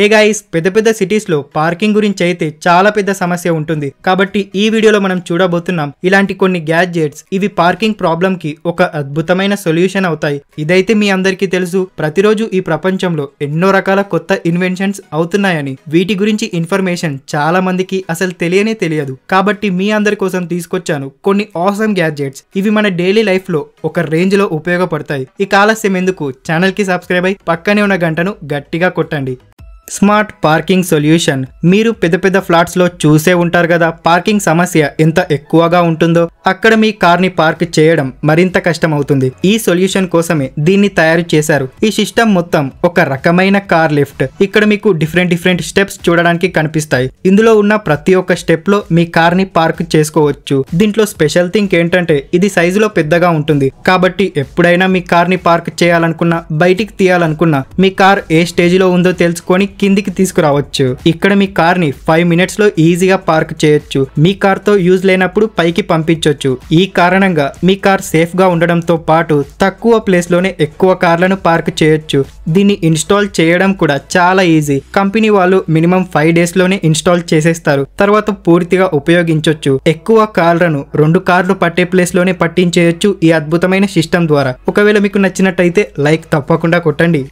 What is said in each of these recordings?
Hey guys, పెద్ద cities లో parking గురించి అయితే చాలా పెద్ద సమస్య ఉంటుంది. కాబట్టి ఈ వీడియోలో మనం చూడబోతున్నాం ఇలాంటి కొన్ని గ్యాడ్జెట్స్. ఇవి పార్కింగ్ ప్రాబ్లం కి ఒక అద్భుతమైన సొల్యూషన్ అవుతాయి. ఇదైతే మీ అందరికీ తెలుసు, ప్రతిరోజు ఈ ప్రపంచంలో ఎన్నో రకాల కొత్త ఇన్వెన్షన్స్ అవుతున్నాయని. వీటి గురించి ఇన్ఫర్మేషన్ చాలా మందికి అసలు తెలియదు. కాబట్టి మీ అందరి కోసం తీసుకొచ్చాను కొన్ని ఆసమ్ గ్యాడ్జెట్స్. ఇవి మన డైలీ లైఫ్ లో ఒక రేంజ్ లో ఉపయోగపడతాయి. ఈ ఆలస్యం ఎందుకు, ఛానల్ కి సబ్స్క్రైబ్ అయి పక్కనే ఉన్న గంటను గట్టిగా కొట్టండి. Smart parking solution. మీరు పెద్ద ఫ్లాట్స్ లో చూసే ఉంటారు కదా, పార్కింగ్ సమస్య ఎంత ఎక్కువగా ఉంటుందో. అక్కడ మీ కార్ ని పార్క్ చేయడం మరింత కష్టం అవుతుంది. ఈ సొల్యూషన్ కోసమే దీన్ని తయారు చేశారు. ఈ సిస్టమ్ మొత్తం ఒక రకమైన కార్ లిఫ్ట్. ఇక్కడ మీకు డిఫరెంట్ స్టెప్స్ చూడడానికి కనిపిస్తాయి. ఇందులో ఉన్న ప్రతి ఒక్క స్టెప్ లో మీ కార్ ని పార్క్ చేసుకోవచ్చు. దీంట్లో స్పెషల్ థింగ్ ఏంటంటే ఇది సైజులో పెద్దగా ఉంటుంది. కాబట్టి ఎప్పుడైనా మీ కార్ ని పార్క్ చేయాలనుకున్నా, బయటికి తీయాలనుకున్నా, మీ కార్ ఏ స్టేజ్ లో ఉందో తెలుసుకొని కిందికి తీసుకురావచ్చు. ఇక్కడ మీ కార్ ని 5 minutes లో ఈజీగా పార్క్ చేయొచ్చు. మీ కార్ తో యూజ్ లేనప్పుడు పైకి పంపించొచ్చు. ఈ కారణంగా మీ కార్ సేఫ్ గా ఉండడంతో పాటు తక్కువ ప్లేస్ లోనే ఎక్కువ కార్లను పార్క్ చేయొచ్చు. దీన్ని ఇన్స్టాల్ చేయడం కూడా చాలా ఈజీ. కంపెనీ వాళ్ళు మినిమం 5 days లోనే ఇన్స్టాల్ చేసేస్తారు. తర్వాత పూర్తిగా ఉపయోగించొచ్చు. ఎక్కువ కార్లను 2 కార్లు పట్టే ప్లేస్ లోనే పట్టించేయొచ్చు ఈ అద్భుతమైన సిస్టమ్ ద్వారా. ఒకవేళ మీకు నచ్చినట్టయితే లైక్ తప్పకుండా కొట్టండి.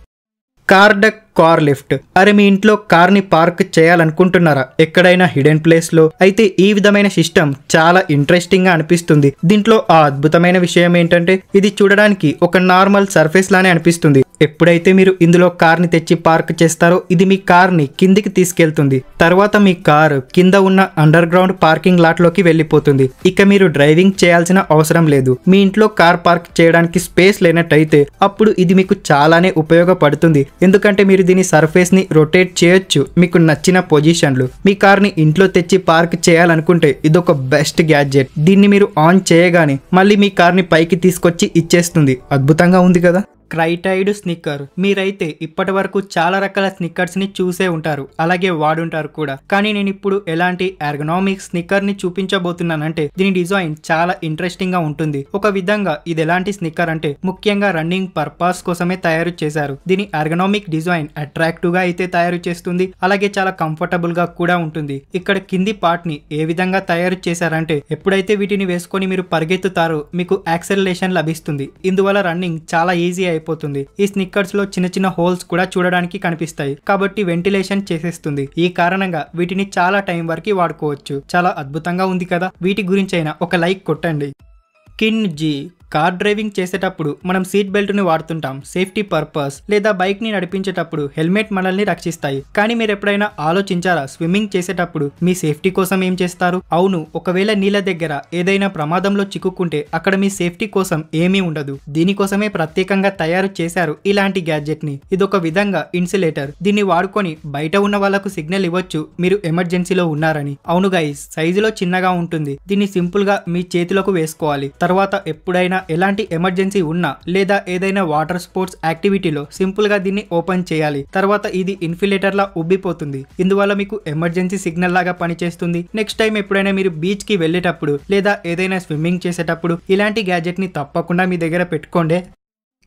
Car lift. అరే, మీ ఇంట్లో కార్ ని పార్క్ చేయాలనుకుంటున్నారా ఎక్కడైనా హిడెన్ ప్లేస్ లో? అయితే ఈ విధమైన సిస్టమ్ చాలా ఇంట్రెస్టింగ్ గా అనిపిస్తుంది. దీంట్లో ఆ అద్భుతమైన విషయం ఏంటంటే ఇది చూడడానికి ఒక నార్మల్ సర్ఫేస్ లానే అనిపిస్తుంది. ఎప్పుడైతే మీరు ఇందులో కార్ ని తెచ్చి పార్క్ చేస్తారో ఇది మీ కార్ ని కిందికి తీసుకెళ్తుంది. తర్వాత మీ కార్ కింద ఉన్న అండర్ గ్రౌండ్ పార్కింగ్ లాట్ లోకి వెళ్ళిపోతుంది. ఇక మీరు డ్రైవింగ్ చేయాల్సిన అవసరం లేదు. మీ ఇంట్లో కార్ పార్క్ చేయడానికి స్పేస్ లేనట్టయితే అప్పుడు ఇది మీకు చాలానే ఉపయోగపడుతుంది. ఎందుకంటే మీరు దీని సర్ఫేస్ ని రొటేట్ చేయొచ్చు మీకు నచ్చిన పొజిషన్లు. మీ కార్ ని ఇంట్లో తెచ్చి పార్క్ చేయాలనుకుంటే ఇదొక బెస్ట్ గ్యాడ్జెట్. దీన్ని మీరు ఆన్ చేయగానే మళ్ళీ మీ కార్ ని పైకి తీసుకొచ్చి ఇచ్చేస్తుంది. అద్భుతంగా ఉంది కదా. క్రైటైడ్ స్నిక్కర్. మీరైతే ఇప్పటి వరకు చాలా రకాల స్నిక్కర్స్ ని చూసే ఉంటారు, అలాగే వాడుంటారు కూడా. కానీ నేను ఇప్పుడు ఎలాంటి ఎర్గనామిక్ స్నిక్కర్ ని చూపించబోతున్నానంటే దీని డిజైన్ చాలా ఇంట్రెస్టింగ్ గా ఉంటుంది. ఒక విధంగా ఇది ఎలాంటి స్నిక్కర్ అంటే ముఖ్యంగా రన్నింగ్ పర్పస్ కోసమే తయారు చేశారు. దీని ఎర్గనామిక్ డిజైన్ అట్రాక్టివ్ గా అయితే తయారు చేస్తుంది, అలాగే చాలా కంఫర్టబుల్ గా కూడా ఉంటుంది. ఇక్కడ కింది పార్ట్ ని ఏ విధంగా తయారు చేశారంటే ఎప్పుడైతే వీటిని వేసుకొని మీరు పరిగెత్తుతారో మీకు యాక్సెలరేషన్ లభిస్తుంది. ఇందువల్ల రన్నింగ్ చాలా ఈజీ అయిపోతుంది. ఈ స్నిక్కర్స్ లో చిన్న హోల్స్ కూడా చూడడానికి కనిపిస్తాయి, కాబట్టి వెంటిలేషన్ చేసేస్తుంది. ఈ కారణంగా వీటిని చాలా టైం వరకు వాడుకోవచ్చు. చాలా అద్భుతంగా ఉంది కదా. వీటి గురించి అయినా ఒక లైక్ కొట్టండి. కిన్ జీ. కార్ డ్రైవింగ్ చేసేటప్పుడు మనం సీట్ బెల్ట్ ని వాడుతుంటాం సేఫ్టీ పర్పస్, లేదా బైక్ ని నడిపించేటప్పుడు హెల్మెట్ మనల్ని రక్షిస్తాయి. కానీ మీరు ఎప్పుడైనా ఆలోచించారా స్విమ్మింగ్ చేసేటప్పుడు మీ సేఫ్టీ కోసం ఏం చేస్తారు? అవును, ఒకవేళ నీళ్ళ దగ్గర ఏదైనా ప్రమాదంలో చిక్కుకుంటే అక్కడ మీ సేఫ్టీ కోసం ఏమీ ఉండదు. దీనికోసమే ప్రత్యేకంగా తయారు చేశారు ఇలాంటి గ్యాడ్జెట్ ని. ఇదొక విధంగా ఇన్సులేటర్. దీన్ని వాడుకొని బయట ఉన్న వాళ్ళకు సిగ్నల్ ఇవ్వచ్చు మీరు ఎమర్జెన్సీలో ఉన్నారని. అవును గైస్, సైజులో చిన్నగా ఉంటుంది. దీన్ని సింపుల్ గా మీ చేతిలోకి వేసుకోవాలి. తర్వాత ఎప్పుడైనా ఎలాంటి ఎమర్జెన్సీ ఉన్నా లేదా ఏదైనా వాటర్ స్పోర్ట్స్ యాక్టివిటీలో సింపుల్ గా దీన్ని ఓపెన్ చేయాలి. తర్వాత ఇది ఇన్ఫిలేటర్ లా ఉబ్బిపోతుంది. ఇందువల్ల మీకు ఎమర్జెన్సీ సిగ్నల్ లాగా పనిచేస్తుంది. నెక్స్ట్ టైం ఎప్పుడైనా మీరు బీచ్ కి వెళ్ళేటప్పుడు లేదా ఏదైనా స్విమ్మింగ్ చేసేటప్పుడు ఇలాంటి గ్యాడ్జెట్ ని తప్పకుండా మీ దగ్గర పెట్టుకోండి.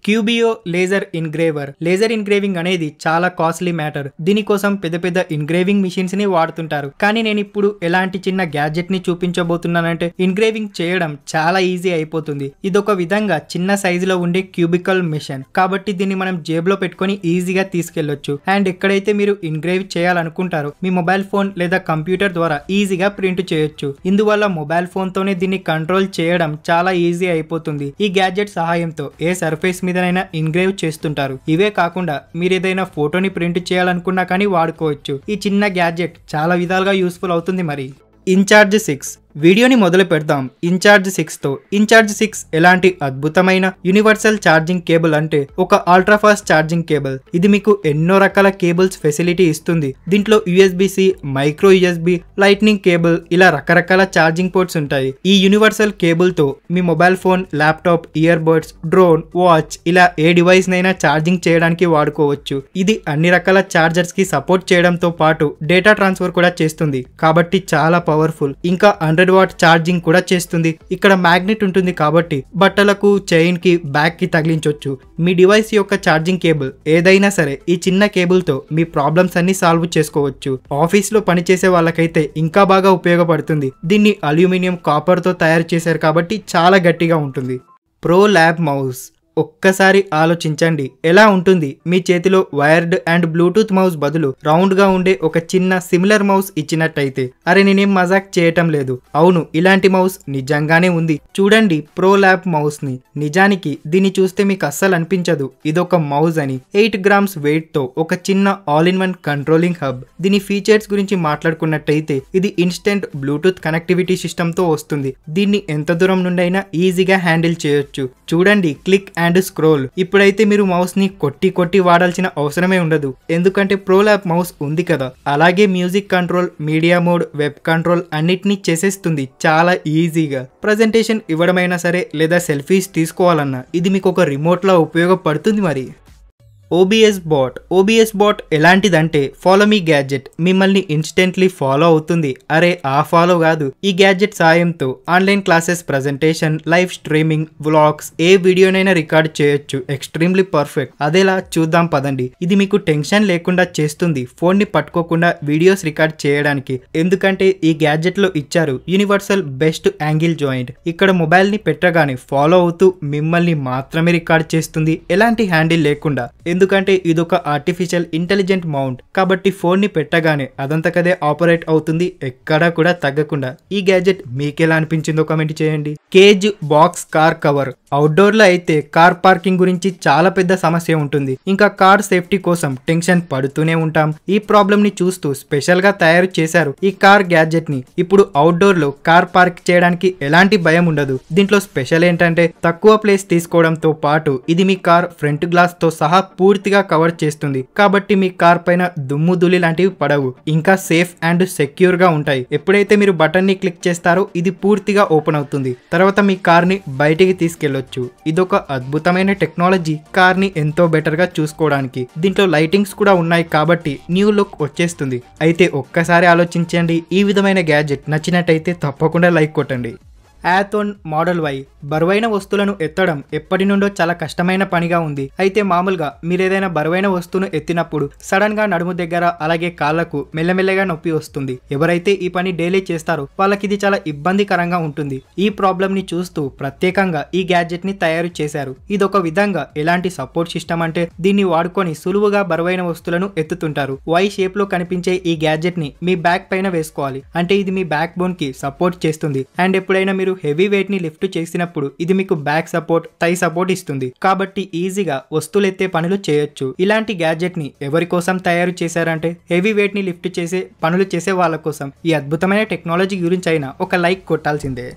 క్యూబియో లేజర్ ఇన్గ్రేవర్. లేజర్ ఇన్గ్రేవింగ్ అనేది చాలా కాస్ట్లీ మ్యాటర్. దీనికోసం పెద్ద ఇన్గ్రేవింగ్ మిషన్స్ ని వాడుతుంటారు. కానీ నేను ఇప్పుడు ఎలాంటి చిన్న గ్యాడ్జెట్ ని చూపించబోతున్నానంటే ఇన్గ్రేవింగ్ చేయడం చాలా ఈజీ అయిపోతుంది. ఇదొక విధంగా చిన్న సైజులో ఉండే క్యూబికల్ మిషన్. కాబట్టి దీన్ని మనం జేబులో పెట్టుకొని ఈజీగా తీసుకెళ్లొచ్చు. అండ్ ఎక్కడైతే మీరు ఇన్గ్రేవ్ చేయాలనుకుంటారో మీ మొబైల్ ఫోన్ లేదా కంప్యూటర్ ద్వారా ఈజీగా ప్రింట్ చేయొచ్చు. ఇందువల్ల మొబైల్ ఫోన్ తోనే దీన్ని కంట్రోల్ చేయడం చాలా ఈజీ అయిపోతుంది. ఈ గ్యాడ్జెట్ సహాయంతో ఏ సర్ఫేస్ మీదనైనా ఇన్గ్రేవ్ చేస్తుంటారు. ఇవే కాకుండా మీరు ఏదైనా ఫోటోని ప్రింట్ చేయాలనుకున్నా కానీ వాడుకోవచ్చు. ఈ చిన్న గ్యాడ్జెట్ చాలా విధాలుగా యూస్ఫుల్ అవుతుంది. మరి ఇన్ఛార్జ్ 6. వీడియోని మొదలు పెడదాం ఇన్ఛార్జ్ 6 తో. ఇన్ఛార్జ్ 6 ఎలాంటి అద్భుతమైన యూనివర్సల్ ఛార్జింగ్ కేబుల్ అంటే ఒక అల్ట్రా ఫాస్ట్ ఛార్జింగ్ కేబుల్. ఇది మీకు ఎన్నో రకాల కేబుల్స్ ఫెసిలిటీ ఇస్తుంది. దీంట్లో USB-C, micro USB, lightning cable ఇలా రకరకాల ఛార్జింగ్ పోర్ట్స్ ఉంటాయి. ఈ యూనివర్సల్ కేబుల్ తో మీ mobile phone, laptop, earbuds, drone, watch ఇలా ఏ డివైస్ నైనా ఛార్జింగ్ చేయడానికి వాడుకోవచ్చు. ఇది అన్ని రకాల ఛార్జర్స్ కి సపోర్ట్ చేయడంతో పాటు డేటా ట్రాన్స్ఫర్ కూడా చేస్తుంది. కాబట్టి చాలా పవర్ఫుల్. ఇంకా 100 100 వాట్ ఛార్జింగ్ కూడా చేస్తుంది. ఇక్కడ మ్యాగ్నెట్ ఉంటుంది కాబట్టి బట్టలకు, చైన్ కి, బ్యాగ్ కి తగిలించొచ్చు. మీ డివైస్ యొక్క ఛార్జింగ్ కేబుల్ ఏదైనా సరే ఈ చిన్న కేబుల్ తో మీ ప్రాబ్లమ్స్ అన్ని సాల్వ్ చేసుకోవచ్చు. ఆఫీస్ లో పనిచేసే వాళ్ళకైతే ఇంకా బాగా ఉపయోగపడుతుంది. దీన్ని అల్యూమినియం, కాపర్ తో తయారు చేశారు కాబట్టి చాలా గట్టిగా ఉంటుంది. Pro lab mouse. ఒక్కసారి ఆలోచించండి, ఎలా ఉంటుంది మీ చేతిలో వైర్డ్ అండ్ బ్లూటూత్ మౌస్ బదులు రౌండ్ గా ఉండే ఒక చిన్న సిమిలర్ మౌస్ ఇచ్చినట్టయితే. అరే నేనేం మజాక్ చేయటం లేదు, అవును ఇలాంటి మౌస్ నిజంగానే ఉంది. చూడండి ప్రో ల్యాబ్ మౌస్ ని. నిజానికి దీన్ని చూస్తే మీకు అస్సలు అనిపించదు ఇదొక మౌస్ అని. 8 గ్రామ్స్ వెయిట్ తో ఒక చిన్న all in one controlling hub. దీని ఫీచర్స్ గురించి మాట్లాడుకున్నట్టయితే ఇది ఇన్స్టెంట్ బ్లూటూత్ కనెక్టివిటీ సిస్టమ్ తో వస్తుంది. దీన్ని ఎంత దూరం నుండైనా ఈజీగా హ్యాండిల్ చేయొచ్చు. చూడండి క్లిక్ అండ్ స్క్రోల్. ఇప్పుడైతే మీరు మౌస్ ని కొట్టి వాడాల్సిన అవసరమే ఉండదు, ఎందుకంటే ప్రో ల్యాబ్ మౌస్ ఉంది కదా. అలాగే music control, media mode, web control అన్నిటినీ చేసేస్తుంది చాలా ఈజీగా. ప్రజెంటేషన్ ఇవ్వడమైనా సరే లేదా సెల్ఫీస్ తీసుకోవాలన్నా ఇది మీకు ఒక రిమోట్ లా ఉపయోగపడుతుంది. మరి ఓబిఎస్ బాట్ ఎలాంటిదంటే ఫాలో మీ గ్యాడ్జెట్. మిమ్మల్ని ఇన్స్టెంట్లీ ఫాలో అవుతుంది. అరే ఆ ఫాలో కాదు, ఈ గ్యాడ్జెట్ సాయంతో online classes, presentation, live streaming, vlogs, ఏ వీడియోనైనా రికార్డ్ చేయొచ్చు. Extremely perfect. అదేలా చూద్దాం పదండి. ఇది మీకు టెన్షన్ లేకుండా చేస్తుంది ఫోన్ ని పట్టుకోకుండా వీడియోస్ రికార్డ్ చేయడానికి. ఎందుకంటే ఈ గ్యాడ్జెట్ లో ఇచ్చారు యూనివర్సల్ బెస్ట్ యాంగిల్ జాయింట్. ఇక్కడ మొబైల్ ని పెట్టగానే ఫాలో అవుతూ మిమ్మల్ని మాత్రమే రికార్డ్ చేస్తుంది, ఎలాంటి హ్యాండిల్ లేకుండా. ఎందుకంటే ఇదొక ఆర్టిఫిషియల్ ఇంటెలిజెంట్ మౌంట్ కాబట్టి ఫోన్ ని పెట్టగానే అదంతకదే ఆపరేట్ అవుతుంది, ఎక్కడా కూడా తగ్గకుండా. ఈ గ్యాడ్జెట్ మీకెలా అనిపించిందో కామెంట్ చేయండి. Cage box car cover. Outdoor లో అయితే కార్ పార్కింగ్ గురించి చాలా పెద్ద సమస్య ఉంటుంది. ఇంకా కార్ సేఫ్టీ కోసం టెన్షన్ పడుతూనే ఉంటాం. ఈ ప్రాబ్లం ని చూస్తూ స్పెషల్ గా తయారు చేశారు ఈ కార్ గ్యాడ్జెట్ ని. ఇప్పుడు అవుట్డోర్ లో కార్ పార్క్ చేయడానికి ఎలాంటి భయం ఉండదు. దీంట్లో స్పెషల్ ఏంటంటే తక్కువ ప్లేస్ తీసుకోవడంతో పాటు ఇది మీ కార్ ఫ్రంట్ గ్లాస్ తో సహా పూర్తిగా కవర్ చేస్తుంది. కాబట్టి మీ కార్ పైన దుమ్ము, ధూళి లాంటివి పడవు. ఇంకా సేఫ్ అండ్ సెక్యూర్ గా ఉంటాయి. ఎప్పుడైతే మీరు బటన్ ని క్లిక్ చేస్తారో ఇది పూర్తిగా ఓపెన్ అవుతుంది. తర్వాత మీ కార్ ని బయటికి తీసుకెళ్లొచ్చు. ఇదొక అద్భుతమైన టెక్నాలజీ కార్ ని ఎంతో బెటర్ గా చూసుకోవడానికి. దీంట్లో లైటింగ్స్ కూడా ఉన్నాయి కాబట్టి న్యూ లుక్ వచ్చేస్తుంది. అయితే ఒక్కసారి ఆలోచించండి, ఈ విధమైన గ్యాడ్జెట్ నచ్చినట్టయితే తప్పకుండా లైక్ కొట్టండి. యాథోన్ మోడల్ వై. బరువైన వస్తువులను ఎత్తడం ఎప్పటి నుండో చాలా కష్టమైన పనిగా ఉంది. అయితే మామూలుగా మీరు ఏదైనా బరువైన వస్తువును ఎత్తినప్పుడు సడన్ గా నడుము దగ్గర అలాగే కాళ్లకు మెల్లమెల్లగా నొప్పి వస్తుంది. ఎవరైతే ఈ పని డైలీ చేస్తారో వాళ్ళకి ఇది చాలా ఇబ్బందికరంగా ఉంటుంది. ఈ ప్రాబ్లం ని చూస్తూ ప్రత్యేకంగా ఈ గ్యాడ్జెట్ ని తయారు చేశారు. ఇదొక విధంగా ఎలాంటి సపోర్ట్ సిస్టమ్ అంటే దీన్ని వాడుకొని సులువుగా బరువైన వస్తువులను ఎత్తుతుంటారు. వై షేప్ లో కనిపించే ఈ గ్యాడ్జెట్ ని మీ బ్యాక్ పైన వేసుకోవాలి. అంటే ఇది మీ బ్యాక్ బోన్ కి సపోర్ట్ చేస్తుంది. అండ్ ఎప్పుడైనా మీరు హెవీ వెయిట్ ని లిఫ్ట్ చేసినప్పుడు ఇది మీకు బ్యాక్ సపోర్ట్, థై సపోర్ట్ ఇస్తుంది. కాబట్టి ఈజీగా వస్తువులు ఎత్తే పనులు చేయొచ్చు. ఇలాంటి గ్యాడ్జెట్ ని ఎవరి కోసం తయారు చేశారంటే హెవీ వెయిట్ ని లిఫ్ట్ చేసే పనులు చేసే వాళ్ళ కోసం. ఈ అద్భుతమైన టెక్నాలజీ గురించి అయినా ఒక లైక్ కొట్టాల్సిందే.